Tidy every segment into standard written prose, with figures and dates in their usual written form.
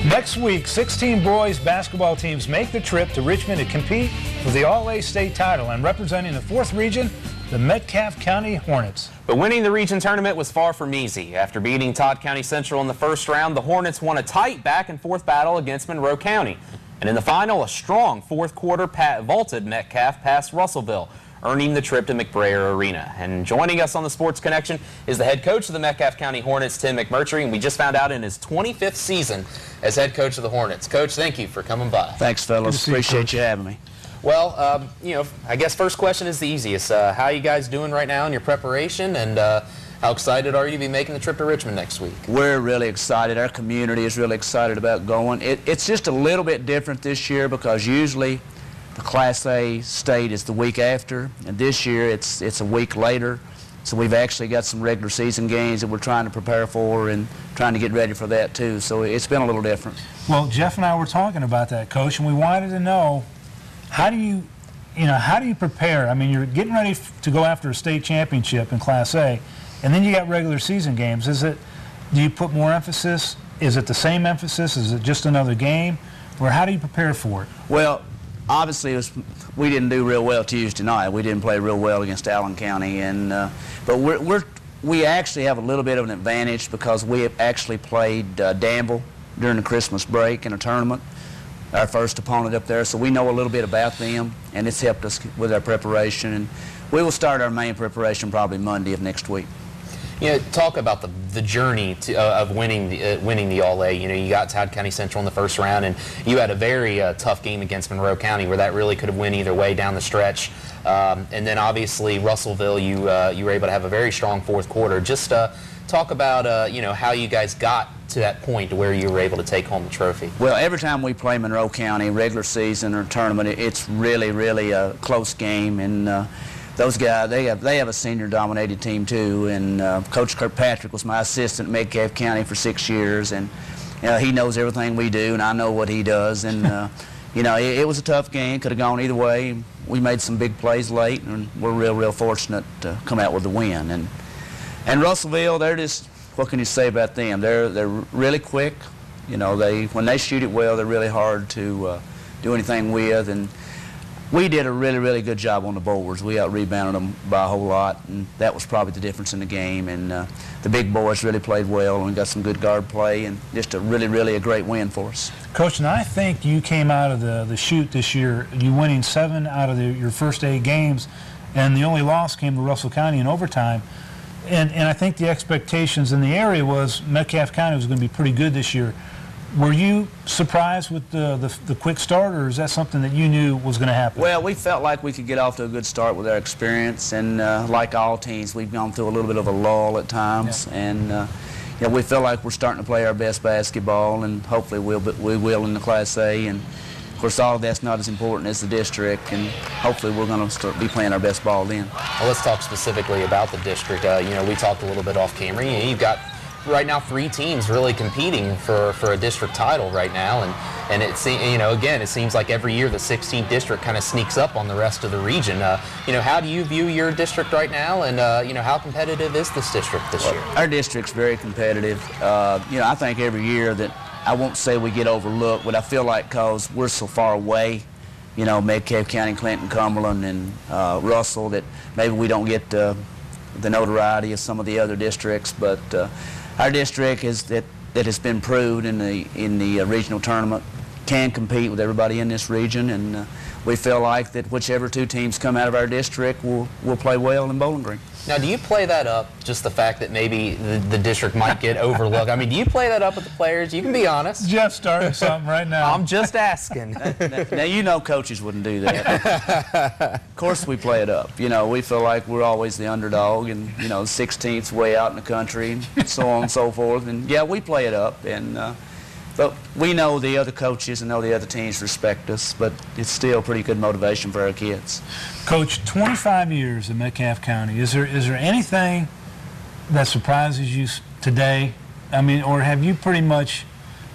Next week, 16 boys basketball teams make the trip to Richmond to compete for the All-A state title, and representing the 4th region, the Metcalfe County Hornets. But winning the region tournament was far from easy. After beating Todd County Central in the first round, the Hornets won a tight back-and-forth battle against Monroe County. And in the final, a strong fourth quarter vaulted Metcalfe past Russellville, earning the trip to McMurtrey Arena. And joining us on the Sports Connection is the head coach of the Metcalfe County Hornets, Tim McMurtrey, and we just found out in his 25th season as head coach of the Hornets. Coach, thank you for coming by. Thanks, fellas. Appreciate you having me. Well, I guess first question is the easiest. How are you guys doing right now in your preparation, and how excited are you to be making the trip to Richmond next week? We're really excited. Our community is really excited about going. It's just a little bit different this year because usually the Class A state is the week after, and this year it's a week later. So we've actually got some regular season games that we're trying to prepare for and trying to get ready for that too. So it's been a little different. Well, Jeff and I were talking about that, Coach, and we wanted to know, how do you prepare? I mean, you're getting ready to go after a state championship in Class A, and then you got regular season games. Do you put more emphasis? Is it the same emphasis? Is it just another game? Or how do you prepare for it? Well, obviously, we didn't do real well Tuesday night. We didn't play real well against Allen County, but we actually have a little bit of an advantage because we have actually played Danville during the Christmas break in a tournament, our first opponent up there, so we know a little bit about them, and it's helped us with our preparation. And we will start our main preparation probably Monday of next week. Talk about the journey of winning the All-A. You got Todd County Central in the first round, and you had a very tough game against Monroe County where that really could have went either way down the stretch. And then obviously Russellville, you were able to have a very strong fourth quarter. Just talk about how you guys got to that point where you were able to take home the trophy. Well, every time we play Monroe County, regular season or tournament, it's really, really a close game, and those guys, they have a senior-dominated team too, and Coach Kirkpatrick was my assistant at Metcalfe County for 6 years, and he knows everything we do, and I know what he does, and it was a tough game. Could have gone either way. We made some big plays late, and we're real fortunate to come out with the win. And Russellville, they're just, what can you say about them? They're really quick. When they shoot it well, they're really hard to do anything with, and we did a really good job on the boards. We out-rebounded them by a whole lot, and that was probably the difference in the game. And the big boys really played well, and we got some good guard play, and just a really a great win for us. Coach, and I think you came out of the chute this year, you winning 7 out of your first 8 games, and the only loss came to Russell County in overtime. And I think the expectations in the area was Metcalfe County was going to be pretty good this year. Were you surprised with the quick start, or is that something that you knew was going to happen? Well, we felt like we could get off to a good start with our experience, and like all teams, we've gone through a little bit of a lull at times, and we feel like we're starting to play our best basketball, and hopefully we will in the Class A. And of course, all of that's not as important as the district, and hopefully we're going to be playing our best ball then. Well, let's talk specifically about the district. We talked a little bit off camera. You've got right now 3 teams really competing for a district title right now, and again, it seems like every year the 16th district kind of sneaks up on the rest of the region. How do you view your district right now, and how competitive is this district this year? Our district's very competitive. I think every year that, I won't say we get overlooked, but I feel like because we're so far away, Metcalfe County, Clinton, Cumberland, and Russell, that maybe we don't get the notoriety of some of the other districts. But our district that has been proved in the regional tournament can compete with everybody in this region, and we feel like that whichever 2 teams come out of our district will play well in Bowling Green. Now, do you play that up, just the fact that maybe the district might get overlooked? I mean, do you play that up with the players? You can be honest. Jeff starting something right now. I'm just asking. Now, coaches wouldn't do that. Of course we play it up. We feel like we're always the underdog, and, the 16th way out in the country, and so on and so forth. And, yeah, we play it up. But we know the other coaches and know the other teams respect us, but it's still pretty good motivation for our kids. Coach, 25 years in Metcalfe County. Is there anything that surprises you today? I mean, or have you pretty much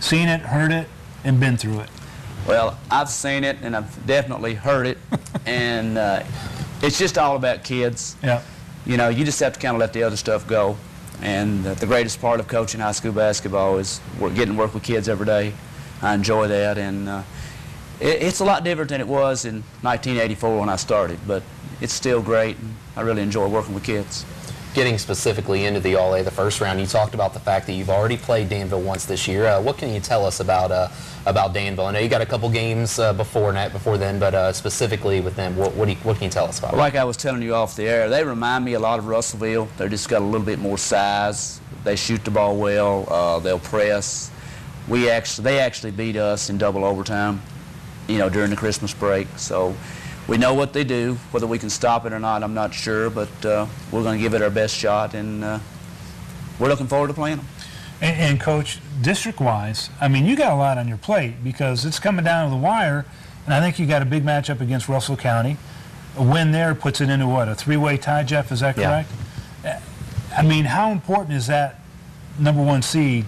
seen it, heard it, and been through it? Well, I've seen it, and I've definitely heard it, and it's just all about kids. Yeah. You just have to kind of let the other stuff go. And the greatest part of coaching high school basketball is getting to work with kids every day. I enjoy that, and it's a lot different than it was in 1984 when I started, but it's still great, and I really enjoy working with kids. Getting specifically into the All-A, the first round, you talked about the fact that you've already played Danville once this year. What can you tell us about Danville? I know you got a couple games before then, but specifically with them, what can you tell us about Well, like I was telling you off the air, they remind me a lot of Russellville. They're just got a little bit more size. They shoot the ball well. They'll press. They actually beat us in double overtime, during the Christmas break. So we know what they do. Whether we can stop it or not, I'm not sure, but we're going to give it our best shot, and we're looking forward to playing them. And Coach, district-wise, I mean, you got a lot on your plate because it's coming down to the wire, and I think you got a big matchup against Russell County. A win there puts it into what, a three-way tie, Jeff? Is that correct? Yeah. I mean, how important is that #1 seed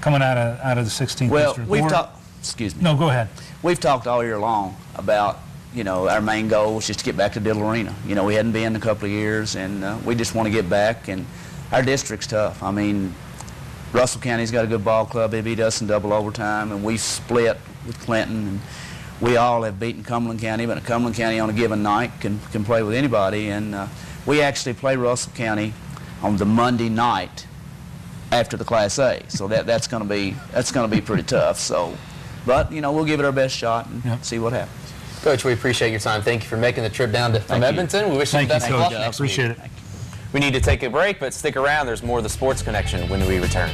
coming out of the 16th district? We've talked. Excuse me. No, go ahead. We've talked all year long about our main goal is just to get back to Diddle Arena. We hadn't been in a couple of years, and we just want to get back. And our district's tough. I mean, Russell County's got a good ball club. They beat us in double overtime, and we split with Clinton. And we all have beaten Cumberland County, but Cumberland County on a given night can play with anybody. And we actually play Russell County on the Monday night after the Class A. So that's going to be pretty tough. So, but we'll give it our best shot and see what happens. Coach, we appreciate your time. Thank you for making the trip down from Edmonton. We wish you the best of luck next week. Appreciate it. We need to take a break, but stick around. There's more of the Sports Connection when we return.